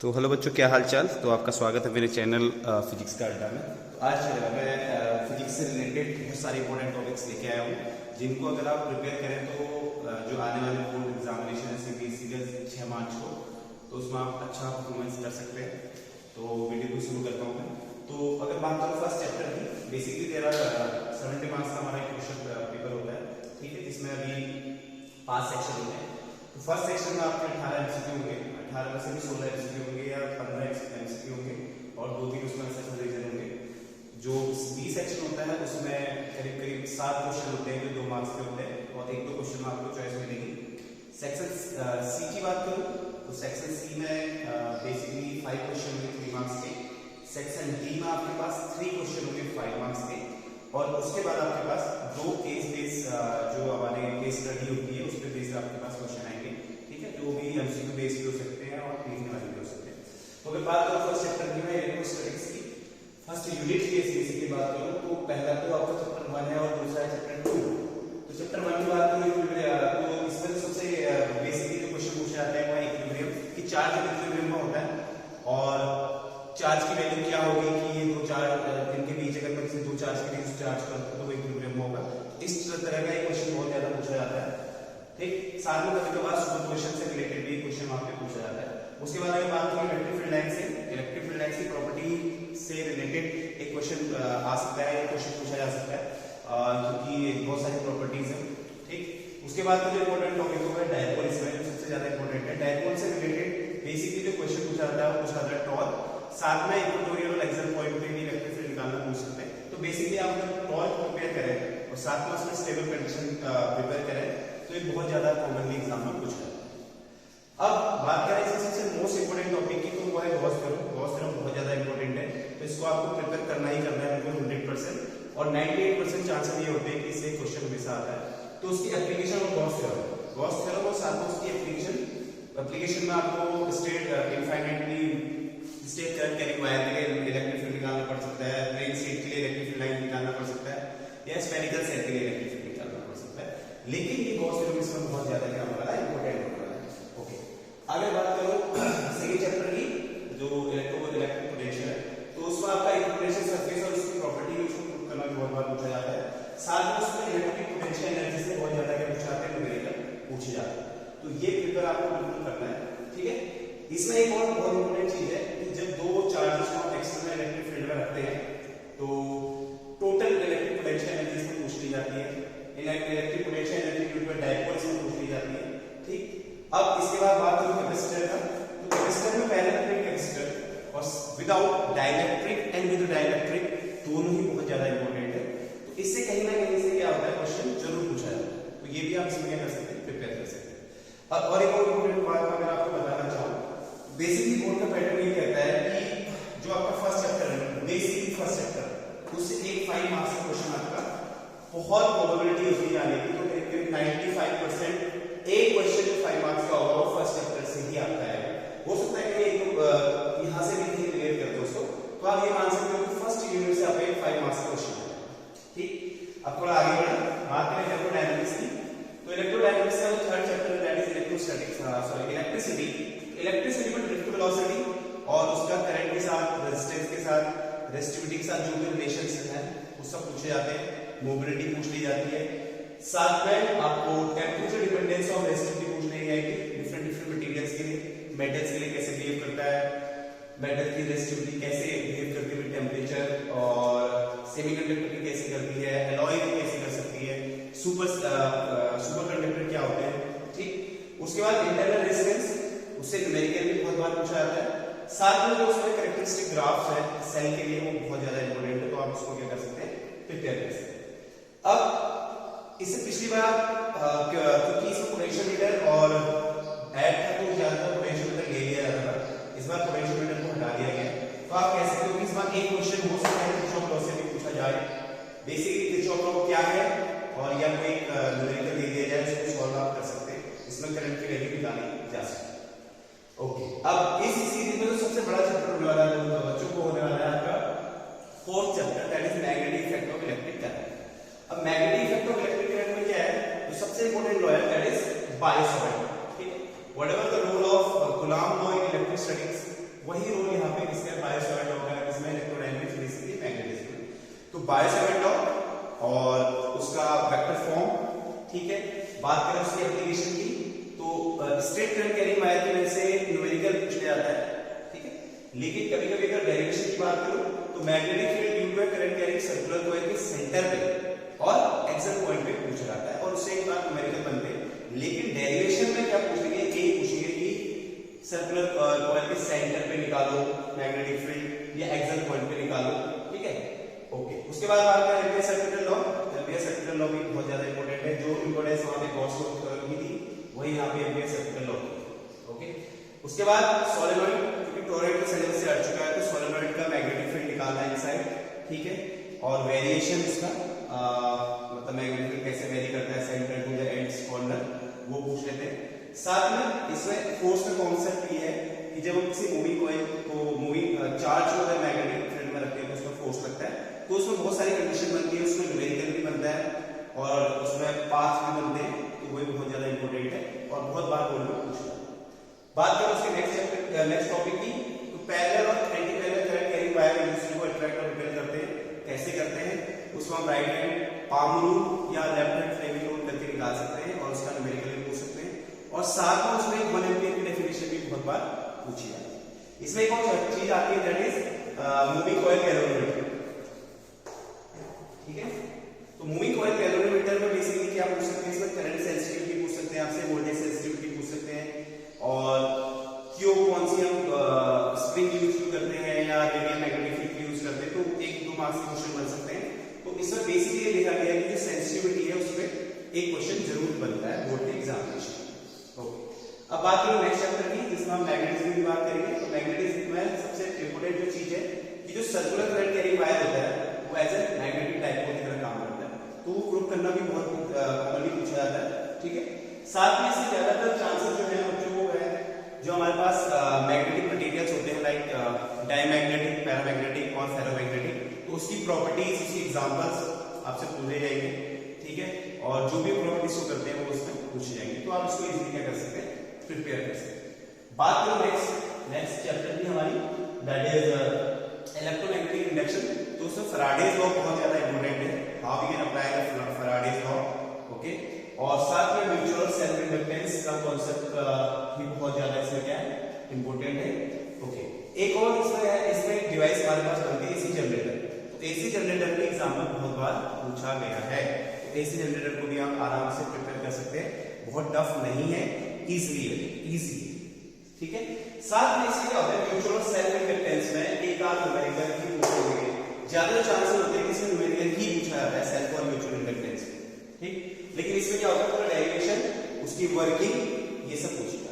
तो हेलो बच्चों, क्या हाल चाल। तो आपका स्वागत है मेरे चैनल फिजिक्स का अड्डा में। तो आज मैं फिजिक्स से रिलेटेड बहुत सारे इंपॉर्टेंट टॉपिक्स लेके आया हूँ, जिनको अगर आप प्रिपेयर करें तो जो आने वाले बोर्ड एग्जामिनेशन है CBSE का 6 मार्च को, तो उसमें आप अच्छा परफॉर्मेंस कर सकते हैं। तो वीडियो को शुरू करता हूँ मैं। तो अगर बात करूँ फर्स्ट चैप्टर की, बेसिकली तेरा 70 मार्क्स का हमारा एक क्वेश्चन पेपर होता है, ठीक है, जिसमें अभी 5 सेक्शन होते हैं। तो फर्स्ट सेक्शन में आपके 18 MCQ होंगे, 18 में से भी 16 MCQ होंगे या 15 MCQ होंगे, और 2-3 उसमें सेशन रीजन होंगे। जो बी सेक्शन होता है उसमें करीब करीब 7 क्वेश्चन होते हैं जो 2 मार्क्स के होते हैं, और 1-2 क्वेश्चन में आपको चॉइस मिलेगी। सेक्शन सी की बात करूं तो सेक्शन सी में बेसिकली 5 क्वेश्चन होंगे 3 मार्क्स के। सेक्शन डी में आपके पास 3 क्वेश्चन होंगे 5 मार्क्स के, और उसके बाद आपके पास 2 केस बेस जो हमारे केस स्टडी होती है उस पर बेस्ड आपके पास क्वेश्चन आएंगे, ठीक है, जो भी MCQ बेस्ड हो सकते हैं और लिखने वाले भी हो सकते हैं। तो अगर बात करूं फर्स्ट चैप्टर की, मैं इलेक्ट्रोस्टैटिक्स की फर्स्ट यूनिट की बेसिकली बात करूं तो पहला तो आपका चैप्टर 1 है और दूसरा है चैप्टर 2। तो चैप्टर 1 की बात करूं तो इसमें सबसे बेसिकली जो क्वेश्चन पूछे जाते हैं वो इक्विलिब्रियम की, चार्ज इक्विलिब्रियम में होता है और चार्ज की वैल्यू क्या होगी कि ये दो चार्ज इनके बीच अगर मैं किसी दो चार्ज के बीच चार्ज करता हूं तो वो इक्विलिब्रियम होगा। इस तरह का एक क्वेश्चन बहुत ज्यादा पूछा जाता है, ठीक। साथ में कभी कभार सुपरपोजिशन से रिलेटेड भी क्वेश्चन वहां पे पूछा जाता है। उसके बाद अगर बात करें इलेक्ट्रिक फील्ड लाइन से, इलेक्ट्रिक फील्ड लाइन की प्रॉपर्टी से रिलेटेड एक क्वेश्चन आ सकता है, एक क्वेश्चन पूछा जा सकता है क्योंकि बहुत सारी प्रॉपर्टीज हैं, ठीक। उसके बाद जो इंपॉर्टेंट टॉपिक होगा डायपोल, इसमें जो सबसे ज्यादा इंपॉर्टेंट है डायपोल से रिलेटेड बेसिकली जो क्वेश्चन पूछा जाता है वो पूछा जाता है टॉर्क। साथ में इक्वेटोरियल और एक्सियल पॉइंट पे भी इलेक्ट्रिक फील्ड निकालना पूछ सकते हैं। तो बेसिकली आप अगर टॉर्क प्रिपेयर करें और साथ में उसमें स्टेबल कंडीशन प्रिपेयर करें तो ये बहुत ज्यादा कॉमनली एग्जाम में पूछा जाता है। अब बात करें इसमें सबसे मोस्ट इंपोर्टेंट टॉपिक की, तो वो है गॉस थ्योरम। गॉस थ्योरम बहुत ज्यादा इंपॉर्टेंट है, तो इसको आपको प्रिपेयर करना ही करना है बिल्कुल 100%, और 98% चांसेस ये होते हैं कि इससे क्वेश्चन हमेशा आता है। तो उसकी एप्लीकेशन और गॉस थ्योरम और साथ में उसकी एप्लीकेशन में आपको state infinitely state current carrying wire के लिए इलेक्ट्रिक फील्ड निकालना पड़ सकता है, प्लेन शीट के लिए इलेक्ट्रिक फील्ड लाइन निकालना पड़ सकता है, या स्फेरिकल सेल के लिए इलेक्ट्रिक फील्ड निकालना पड़ सकता है। लेकिन ये गॉस थ्योरम इसमें बहुत ज्यादा क्या होने वाला है, इंपॉर्टेंट होने वाला है। ओके, आगे बात करो सेकंड चैप्टर की जो इलेक्ट्रिक पोटेंशियल है, तो उसमें आपका इक्विपोटेंशियल सरफेस और उसकी प्रॉपर्टी उसको प्रूव करना बहुत बार पूछा जाता है। साथ में उसमें इलेक्ट्रिक पोटेंशियल एनर्जी से बहुत ज्यादा क्या पूछा जाता है, न्यूमेरिकल पूछे जाते हैं। तो ये पेपर आपको बिल्कुल करना है, ठीक है। इसमें एक और बहुत इंपॉर्टेंट चीज है कि जब दो चार्जेस को एक्सटर्नल इलेक्ट्रिक फील्ड में रखते हैं तो टोटल इलेक्ट्रिक पोटेंशियल एनर्जी इसमें पूछ ली जाती है, electric potential energy due to dipole इसमें पूछ ली जाती है, ठीक। अब इसके बाद बात करूं कैपेसिटर का, तो कैपेसिटर में पहले तो कैपेसिटर और without dielectric and with dielectric दोनों ही बहुत ज्यादा इंपॉर्टेंट है। तो इससे कहीं ना कहीं से क्या होता है, क्वेश्चन जरूर पूछा जाता है, तो ये भी आप इसमें क्या कर सकते हैं, प्रिपेयर कर सकते हैं। और एक और इंपॉर्टेंट बात अगर आपको बताना चाहूं, बेसिकली बोर्ड का पैटर्न ये कहता है कि जो आपका फर्स्ट चैप्टर है, बेसिकली फर्स्ट चैप्टर, उससे एक 5 मार्क्स का क्वेश्चन आपका बहुत प्रोबेबिलिटी होती है आने की, तो करीब 95% एक क्वेश्चन जो 5 मार्क्स का होगा वो फर्स्ट चैप्टर से ही आपका है। हो सकता है कि यहां से भी नहीं क्लियर करते उसको, तो आप ये मान सकते हो कि फर्स्ट यूनिट से आपका एक 5 मार्क्स का क्वेश्चन है, ठीक। अब थोड़ा आगे बढ़ा, बात करें इलेक्ट्रोडायनामिक्स की, तो इलेक्ट्रोडायनामिक्स का जो थर्ड चैप्टर है that is electrostatics, sorry electricity. Electricity में ड्रिफ्ट वेलोसिटी और उसका करंट के साथ, रेजिस्टेंस के साथ, रेजिस्टिविटी के साथ जो भी रिलेशंस हैं वो सब पूछे जाते हैं, मोबिलिटी पूछ ली जाती है। साथ में आपको टेंपरेचर डिपेंडेंस ऑफ रेजिस्टिविटी पूछ ली जाएगी, डिफरेंट मटेरियल्स के लिए, मेटल्स के लिए कैसे बिहेव करता है, मेटल की रेजिस्टिविटी कैसे बिहेव करती है टेंपरेचर, और सेमीकंडक्टर की कैसे करती है, एलॉय की कैसे कर सकती है, सुपर कंडक्टर क्या होते हैं, ठीक। उसके बाद इंटरनल रेजिस्टेंस, उससे न्यूमेरिकल भी बहुत बार पूछा जाता है। साथ में जो उसमें कैरेक्टरिस्टिक ग्राफ्स है सेल के लिए वो बहुत ज्यादा इंपॉर्टेंट है, तो आप उसको क्या कर सकते हैं, प्रिपेयर कर सकते हैं। अब इससे पिछली बार क्योंकि इसमें पोटेंशियल मीटर और ऐड था तो ज्यादातर पोटेंशियल मीटर ले लिया जाता था, इस बार पोटेंशियल मीटर को हटा दिया गया। तो आप कह सकते हो कि इस बार एक क्वेश्चन हो सकता है किरचॉफ लॉ से भी पूछा जाए, बेसिकली किरचॉफ लॉ क्या है, और या कोई न्यूमेरिकल दे दिया जाए उसको सॉल्व आप कर सकते हैं, इसमें करंट की वैल्यू निकाली जा सकती है। ओके, अब इस सीरीज में जो सबसे बड़ा चैप्टर होने वाला है बच्चों को होने वाला है आपका fourth chapter, that is magnetic effect of electric current. अब magnetic effect of electric current में क्या है, जो सबसे इंपॉर्टेंट लॉ है दैट इज बायो सावर्ट, ठीक है। Whatever the role of Coulomb law in electric statics, वही रोल यहाँ पे किसका बायो-सैवर्ट लॉ का है, इसमें इलेक्ट्रोडायनेमिक्स, फिजिक्स, मैग्नेटिज्म। तो बायो-सैवर्ट लॉ और उसका वेक्टर फॉर्म, ठीक है। बात करें उसकी एप्लीकेशन की, तो स्ट्रेट करंट कैरिंग वायर की वजह से न्यूमेरिकल पूछ लिया जाता है, ठीक है। लेकिन कभी-कभी अगर डेरिवेशन की बात करूं तो magnetic field due to current carrying circular coil के सेंटर पे और एक्सल पॉइंट पे पूछा जाता है और उससे एक बार न्यूमेरिकल बनते हैं। लेकिन डेरिवेशन में क्या पूछेंगे, ये पूछेंगे कि सर्कुलर कॉइल के सेंटर पे निकालो मैग्नेटिक फील्ड या एक्सल पॉइंट पे निकालो, ठीक है। ओके, उसके बाद बात करें ampere circular law. Ampere circular law भी बहुत ज्यादा इंपॉर्टेंट है, जो इंपॉर्टेंस वहां पे गॉस लॉ की थी वही यहाँ पे एम्पियर सर्कुलर लॉ। ओके, उसके बाद सोलेनॉइड, क्योंकि टॉरॉइड का सिलेबस से हट चुका है तो सोलेनॉइड का मैग्नेटिक फील्ड निकालना है इनसाइड, ठीक है। और वेरिएशन इसका मतलब मैग्नेटिक फील्ड कैसे वेरी करता है centre to the ends corner, वो पूछ लेते हैं। साथ में इसमें फोर्स का कॉन्सेप्ट ये है कि जब हम किसी मूविंग कॉइल को मूविंग चार्ज जो है मैग्नेटिक फील्ड में रखते हैं तो उसमें फोर्स लगता है, तो उसमें बहुत सारी कंडीशन बनती है, उसमें न्यूमेरिकल भी बनता है और उसमें पाथ भी बनते हैं, तो वो भी बहुत ज्यादा इंपॉर्टेंट है और बहुत बार बोर्ड में पूछा। बात करें उसके नेक्स्ट टॉपिक की, तो पैरेलल और anti parallel current carrying wire एक दूसरे को अट्रैक्ट और रिपेल करते हैं, कैसे करते हैं उसको हम राइट हैंड पाम रूल या लेफ्ट हैंड फ्लेमिंग रूल करके निकाल सकते हैं और उसका न्यूमेरिकल भी पूछ सकते हैं। और साथ में उसमें 1 एम्पियर की डेफिनेशन भी बहुत बार पूछी जाती है। इसमें एक और चीज आती है that is moving coil calorimeter, ठीक है। तो मूविंग कॉइल कैलोरीमीटर में बेसिकली क्या पूछ सकते हैं, इसमें करंट सेंसिटिविटी पूछ सकते हैं आपसे, वोल्टेज सेंसिटिविटी पूछ सकते हैं और क्यों कौन सी हम स्प्रिंग यूज करते हैं या रेडियल मैग्नेटिक फील्ड यूज करते हैं, तो 1-2 मार्क्स के क्वेश्चन बन सकते हैं। तो इसमें बेसिकली देखा गया है कि जो सेंसिटिविटी है उसमें एक क्वेश्चन जरूर बनता है बोर्ड के एग्जामिनेशन। ओके, अब बात करें नेक्स्ट चैप्टर की जिसमें हम मैग्नेटिज्म की बात करेंगे। तो मैग्नेटिज्म में सबसे इंपॉर्टेंट जो चीज है कि जो सर्कुलर करंट कैरिंग वायर होता है वो एज ए मैग्नेटिक डाइपोल की तरह काम करता है, तो वो प्रूव करना भी बहुत कॉमनली पूछा जाता है, ठीक है। साथ में इससे ज्यादातर चांसेस जो है जो हमारे पास मैग्नेटिक मटेरियल्स होते हैं लाइक डायमैग्नेटिक, पैरामैग्नेटिक और फेरोमैग्नेटिक, तो उसकी प्रॉपर्टीज, उसकी एग्जांपल्स आपसे पूछे जाएंगे, ठीक है। और जो भी प्रॉपर्टीज को करते हैं वो उसमें पूछे जाएंगे, तो आप इसको इजीली क्या कर सकते हैं, प्रिपेयर कर सकते हैं। बात करें नेक्स्ट चैप्टर की हमारी दैट इज इलेक्ट्रोमैग्नेटिक इंडक्शन। तो उसमें फैराडेज लॉ बहुत ज्यादा इंपॉर्टेंट है, how we can apply the Faraday's law, okay. और साथ में म्यूचुअल सेल्फ इंडक्टेंस का कांसेप्ट भी बहुत ज्यादा इसमें क्या है इंपॉर्टेंट है, ओके। एक और इसमें है, इसमें एक डिवाइस हमारे पास बनती है एसी जनरेटर। तो एसी जनरेटर के एग्जाम्पल बहुत बार पूछा गया है, तो एसी जनरेटर को भी आप आराम से प्रिपेयर कर सकते हैं, बहुत टफ नहीं है, इजी, ठीक है। साथ में इसमें क्या होता है, म्यूचुअल सेल्फ इंडक्टेंस में एक आध न्यूमेरिकल ही पूछेंगे, ज्यादा चांसेस होते हैं कि इसमें न्यूमेरिकल ही पूछा जाता है सेल्फ और म्यूचुअल इंडक्टेंस, ठीक। लेकिन इसमें क्या होता है, पूरा डेरिवेशन, उसकी वर्किंग, ये सब पूछेगा,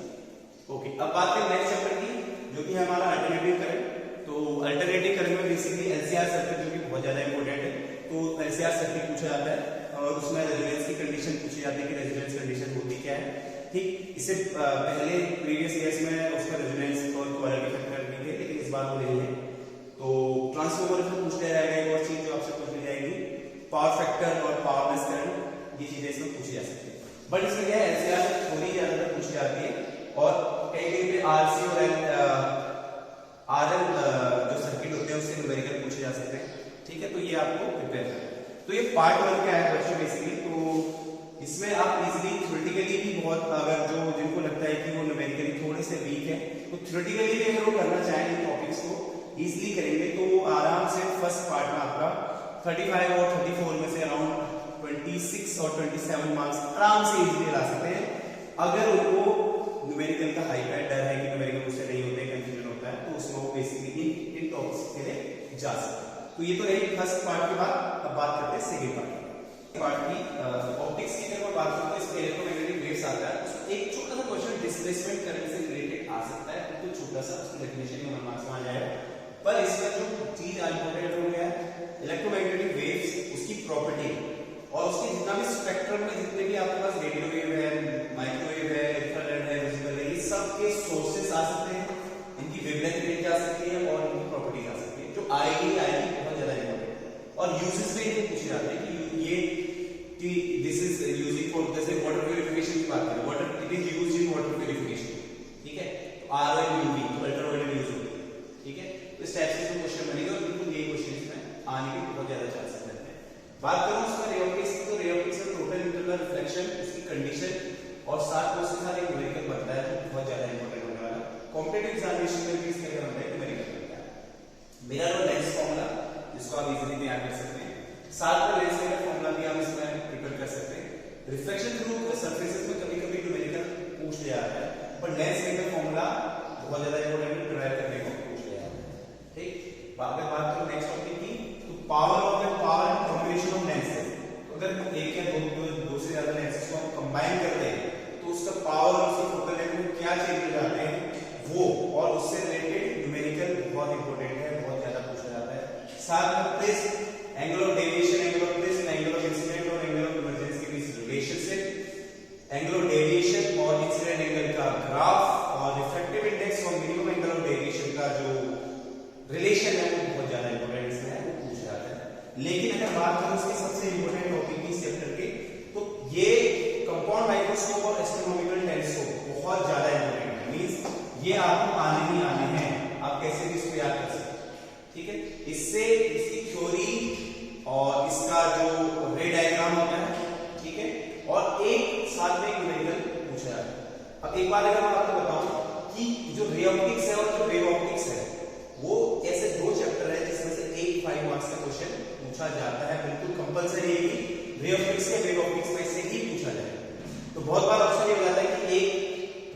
ओके। अब बात करें नेक्स्ट चैप्टर की जो कि है हमारा अल्टरनेटिव करंट। तो अल्टरनेटिव करंट में बेसिकली एलसीआर सर्किट जो कि बहुत ज्यादा इंपॉर्टेंट है, तो एलसीआर सर्किट पूछा जाता है और उसमें रेजोनेंस की कंडीशन पूछी जाती है कि रेजोनेंस कंडीशन होती क्या है, ठीक। इससे पहले प्रीवियस ईयर्स में उसका रेजोनेंस और क्वालिटी फैक्टर भी थे, लेकिन इस बार वो नहीं है। तो ट्रांसफार्मर में पूछ लिया जाएगा, एक और चीज जो आपसे पूछ ली जाएगी पावर फैक्टर और पावर लेस करंट, ये चीजें इसमें पूछी जा सकती है। बट इसमें क्या है, एलसीआर थोड़ी ज्यादा पूछी जाती है और कई पे आरसी और आरएल जो सर्किट होते हैं उससे न्यूमेरिकल पूछे जा सकते हैं, ठीक है। तो ये आपको प्रिपेयर करना है। तो ये पार्ट 1 क्या है क्वेश्चन बेसिकली, तो इसमें आप इजीली थ्योरेटिकली भी बहुत, अगर जो जिनको लगता है कि वो न्यूमेरिकली थोड़े से वीक है, तो थ्योरेटिकली भी अगर वो करना चाहें इन टॉपिक्स को इजीली करेंगे तो आराम से फर्स्ट पार्ट में आपका 35 और 34 में से अराउंड 26 और 27 मार्क्स आराम से इजीली ला सकते हैं, अगर उनको न्यूमेरिकल का हाई है, डर है कि न्यूमेरिकल उससे नहीं होते, कंफ्यूजन होता है, तो उसमें वो बेसिकली इन टॉपिक्स के लिए जा सकते हैं। तो ये तो रही फर्स्ट पार्ट के बाद, अब बात करते हैं सेकंड पार्ट की। ऑप्टिक्स की अगर बात करूं तो इसमें इलेक्ट्रोमैग्नेटिक वेव्स आता है, उसमें एक छोटा सा क्वेश्चन डिस्प्लेसमेंट करंट से रिलेटेड आ सकता है, तो छोटा सा उसकी डेफिनेशन में मार्क्स में आ जाएगा। पर इसमें जो चीज इंपॉर्टेंट हो गया इलेक्ट्रोमैग्नेटिक वेव्स, उसकी प्रॉपर्टी और उसके जितना भी स्पेक्ट्रम में जितने भी आपके पास रेडियो वेव है, माइक्रोवेव है, इंफ्रारेड है, विजिबल है, ये सब के सोर्सेस आ सकते हैं, इनकी वेवलेंथ रेंज आ सकती है और इनकी प्रॉपर्टीज आ सकती है, जो आएगी बहुत ज्यादा इंपॉर्टेंट है। और यूजेस में ये पूछे जाते हैं कि ये कि दिस इज यूजिंग फॉर, जैसे वाटर प्यूरिफिकेशन की बात करें, water it is used in water purification, ठीक है। तो आरओ एंड यूवी, तो अल्ट्रावायलेट यूज होती है, बात करूं उसका रे ऑप्टिक्स की, तो रे ऑप्टिक्स में टोटल इंटरनल रिफ्लेक्शन, उसकी कंडीशन और साथ में उसके साथ एक न्यूमेरिकल बनता है जो बहुत ज्यादा इंपॉर्टेंट होने वाला है। कॉम्पिटिटिव एग्जामिनेशन में भी इसके अंदर बनता है न्यूमेरिकल बनता है। मिरर और लेंस फॉर्मूला जिसको आप इजीली तैयार कर सकते हैं, साथ में लेंस मिरर फॉर्मूला भी आप इसमें प्रिपेयर कर सकते हैं। रिफ्लेक्शन थ्रू सरफेसेस में कभी कभी न्यूमेरिकल पूछ लिया जाता है, पर लेंस मिरर फॉर्मूला बहुत ज्यादा इंपॉर्टेंट है, डिराइव करने को पूछ लिया जाता है। ठीक, अगर बात करूं नेक्स्ट टॉपिक की, तो power of the power and combination of lenses. अगर एक या दो से ज्यादा लेंसेज को हम कंबाइन करते हैं तो उसका पावर और उसकी फोकल लेंथ में क्या चेंज हो जाते हैं वो, और उससे रिलेटेड न्यूमेरिकल बहुत इंपॉर्टेंट है, बहुत ज्यादा पूछा जाता है। साथ में prism, angle of deviation, angle of prism, angle of incident और एंगल ऑफ कन्वर्जेंस के बीच रिलेशनशिप, एंगल ऑफ डेविएशन और इंसिडेंट एंगल का ग्राफ, और रिफ्रैक्टिव इंडेक्स और मिनिमम एंगल ऑफ डेविएशन का जो रिलेशन है वो बहुत ज्यादा इंपॉर्टेंट इसमें है, वो पूछा जाता है। लेकिन अगर बात करें उसके सबसे इंपॉर्टेंट टॉपिक की चैप्टर के, तो ये कंपाउंड माइक्रोस्कोप और एस्ट्रोनॉमिकल टेलीस्कोप बहुत ज्यादा इंपॉर्टेंट है। मींस ये आपको आने ही आने हैं, आप कैसे भी इसको याद कर सकते हैं। ठीक है, इससे इसकी थ्योरी और इसका जो रे डायग्राम होता है, ठीक है, और एक साथ में न्यूमेरिकल पूछा जाता है। अब एक बात अगर मैं आपको बताऊं कि जो रे ऑप्टिक्स है और जो वेव ऑप्टिक्स है वो ऐसे दो चैप्टर है जिसमें से एक 5 मार्क्स का क्वेश्चन पूछा जाता है, बिल्कुल कंपलसरी है कि रे ऑप्टिक्स के वेव ऑप्टिक्स में से ही पूछा जाए। तो बहुत बार ऑप्शन ये हो जाता है कि एक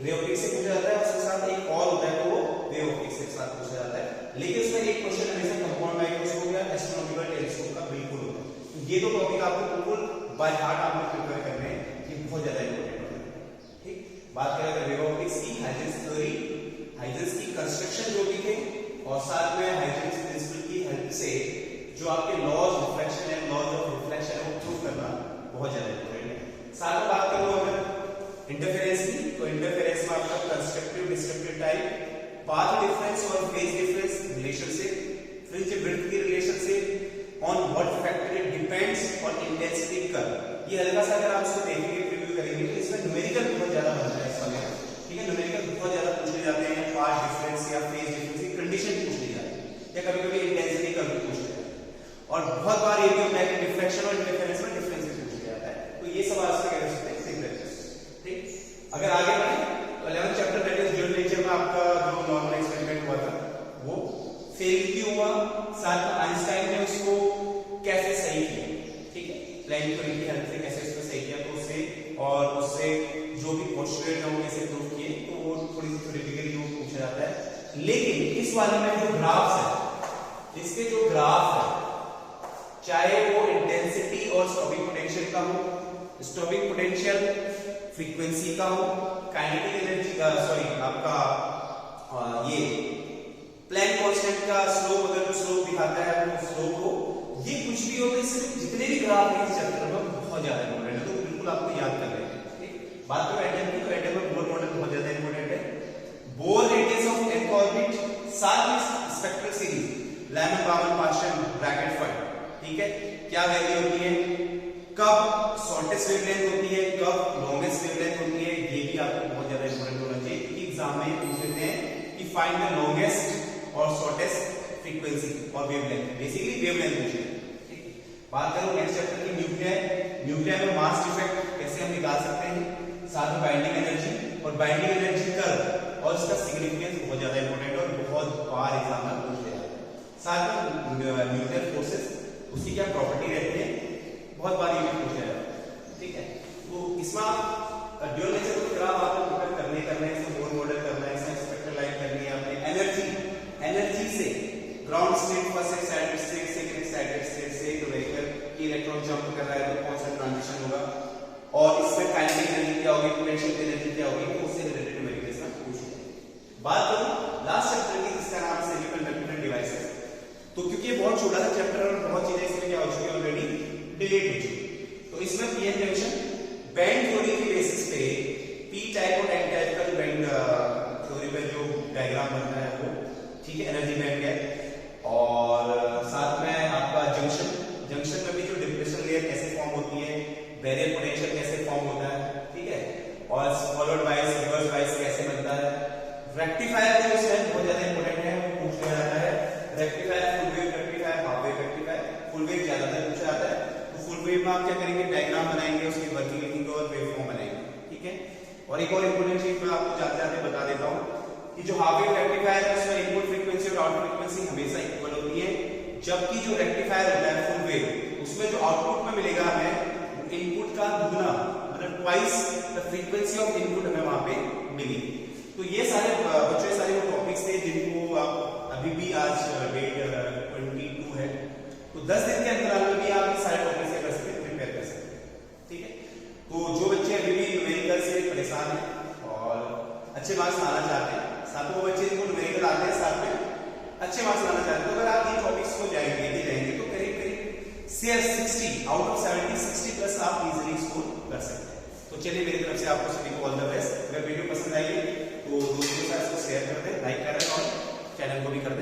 रे ऑप्टिक्स से पूछा जाता है, उसके साथ एक और होता है तो वो वेव ऑप्टिक्स के साथ पूछा जाता है, लेकिन उसमें एक क्वेश्चन हमेशा कंपाउंड माइक्रोस्कोप या एस्ट्रोनॉमिकल टेलीस्कोप का बिल्कुल होता है। तो ये दो टॉपिक आपको बिल्कुल बाय हार्ट आपको प्रिपेयर करने हैं, ये बहुत ज्यादा इंपॉर्टेंट है। ठीक, बात करें अगर वेव ऑप्टिक्स की, हाइजेंस थ्योरी, हाइजेंस की कंस्ट्रक्शन जो भी थे, और साथ में हाइजेंस प्रिंसिपल की हेल्प से जो आपके laws reflection and laws of reflection है वो प्रूव करना बहुत ज्यादा इंपॉर्टेंट है। साथ में बात करूं अगर इंटरफेरेंस की, तो इंटरफेरेंस में आपका constructive destructive type, path difference और phase difference relationship, fringe width की relationship, on what factor it depends और इंटेंसिटी कर्व। ये हल्का सा अगर आप इसको देखेंगे, रिव्यू करेंगे, तो इसमें न्यूमेरिकल बहुत ज्यादा बनता है इस वाले। ठीक है, न्यूमेरिकल बहुत ज्यादा पूछे जाते हैं, पाथ डिफरेंस या फेज डिफरेंस की कंडीशन पूछ ली जाती है, या कभी कभी इंटेंसिटी कर्व भी पूछ लिया जाता है, और बहुत बार ये भी होता है कि डिफ्लेक्शन और इंटरफेरेंस में डिफरेंस भी पूछ लिया जाता है। तो ये सब आज कह सकते हैं सिग्नेचर्स। ठीक, अगर आगे बढ़े तो 11th chapter that is dual nature में आपका जो नॉर्मल एक्सपेरिमेंट हुआ था वो फेल क्यों हुआ, साथ में आइंस्टाइन ने उसको कैसे सही किया, ठीक है, प्लैंक थ्योरी की हेल्प से कैसे उसको सही किया, तो उससे और उससे जो भी पोस्टुलेट है वो कैसे प्रूव किए, तो वो थोड़ी सी थ्योरेटिकली वो पूछा जाता है। लेकिन इस वाले में जो ग्राफ्स है, इसके जो ग्राफ है, चाहे वो इंटेंसिटी और स्टॉपिंग पोटेंशियल का हो, स्टॉपिंग पोटेंशियल फ्रीक्वेंसी का हो, काइनेटिक एनर्जी का, सॉरी आपका ये प्लैंक कांस्टेंट का स्लोप, अगर जो स्लोप दिखाता है वो स्लोप हो, ये कुछ भी हो, तो इससे जितने भी ग्राफ है इस चैप्टर में बहुत ज्यादा इंपॉर्टेंट है, तो बिल्कुल आपको याद कर लेना है। ठीक, बात करो एटम की, तो एटम में बोर मॉडल बहुत ज्यादा इंपॉर्टेंट है। Bore radius of nth orbit, साथ में स्पेक्ट्रल सीरीज लैमन बावन पार्शियल ब्रैकेट 5, ठीक है, क्या वैल्यू होती है, कब शॉर्टेस्ट वेवलेंथ होती है, कब लॉन्गेस्ट वेवलेंथ होती है, ये भी आपको बहुत ज्यादा इंपॉर्टेंट होना चाहिए, क्योंकि एग्जाम में पूछ लेते हैं कि फाइंड द लॉन्गेस्ट और शॉर्टेस्ट फ्रीक्वेंसी और वेवलेंथ, बेसिकली वेवलेंथ पूछे। ठीक, बात करो नेक्स्ट चैप्टर की न्यूक्लियर, न्यूक्लियर में मास डिफेक्ट कैसे हम निकाल सकते हैं, साथ में बाइंडिंग एनर्जी और बाइंडिंग एनर्जी कर्व और इसका सिग्निफिकेंस बहुत ज्यादा इंपॉर्टेंट है और बहुत बार एग्जाम में पूछ लिया जाता है। साथ में न्यूक्लियर फोर्सेस, उसकी क्या प्रॉपर्टी रहती है, बहुत बार ये भी पूछा जाता है। ठीक है, तो इसमें आप ड्यूअल नेचर को ग्राफ आपको प्रिपेयर करने है, इसमें बोर मॉडल करना है, इसमें स्पेक्ट्रल लाइन करनी है, अपने एनर्जी से ground state first excited state से एक्साइटेड स्टेट से तो व्हीकल की इलेक्ट्रॉन जंप कर रहा है तो कौन सा ट्रांजिशन होगा, और इसमें काइनेटिक एनर्जी क्या होगी, पोटेंशियल एनर्जी क्या होगी, तो उससे रिलेटेड न्यूमेरिकल इसमें पूछेंगे। बात करूं लास्ट चैप्टर की, जिसका नाम है सेमीकंडक्टर डिवाइसेस, तो क्योंकि ये बहुत छोटा सा चैप्टर है और बहुत चीजें इसमें क्या हो चुकी है ऑलरेडी डिलीट हो चुकी, तो इसमें पीएन जंक्शन बैंड थ्योरी के बेसिस पे पी टाइप और एन टाइप का जो बैंड थ्योरी पे जो डायग्राम बनता है वो, ठीक है, एनर्जी बैंड है, और साथ में आपका जंक्शन में भी जो डिप्रेशन लेयर कैसे फॉर्म होती है, बैरियर पोटेंशियल कैसे फॉर्म होता है, ठीक है, और फॉलोड बाइस रिवर्स बाइस कैसे बनता है, रेक्टिफायर जो इसमें बहुत ज्यादा इंपॉर्टेंट है, वो पूछ लिया जाता है, rectifier, full wave rectifier, half wave rectifier, full wave ज्यादातर पूछा जाता है, तो आप क्या करेंगे, डायग्राम बनाएंगे, उसकी वर्किंग लिखेंगे और वेव फॉर्म बनाएंगे, ठीक है। और एक और इंपोर्टेंट चीज मैं आपको जाते जाते बता देता हूँ कि जो हाफ वेव रेक्टिफायर है उसमें इनपुट फ्रीक्वेंसी और आउटपुट फ्रीक्वेंसी हमेशा इक्वल होती है, जबकि जो रेक्टिफायर होता है फुल वेव उसमें जो आउटपुट में मिलेगा हमें इनपुट का दुगना, मतलब twice the frequency of input हमें वहां पे मिली। तो ये सारे बच्चों सारे वो टॉपिक्स थे जिनको आप अभी भी आज डेट 22 है, तो 10 दिन के अंतराल में भी आप ये सारे टॉपिक्स कर सकते हैं, प्रिपेयर कर सकते हैं, ठीक है। तो जो बच्चे अभी भी न्यूमेरिकल से परेशान हैं और अच्छे मार्क्स लाना चाहते हैं, साथ वो बच्चे जिनको न्यूमेरिकल आते हैं साथ में अच्छे मार्क्स लाना चाहते हैं, तो अगर आप इन टॉपिक्स को जाएंगे लेके जाएंगे तो करीब करीब 60 आउट ऑफ 70 60 प्लस आप इजीली स्कोर कर सकते हैं। तो चलिए मेरी तरफ से आपको सभी को ऑल द बेस्ट। अगर वीडियो पसंद आई तो दोस्तों के साथ इसको शेयर कर दें, लाइक करें और चैनल को भी कर दें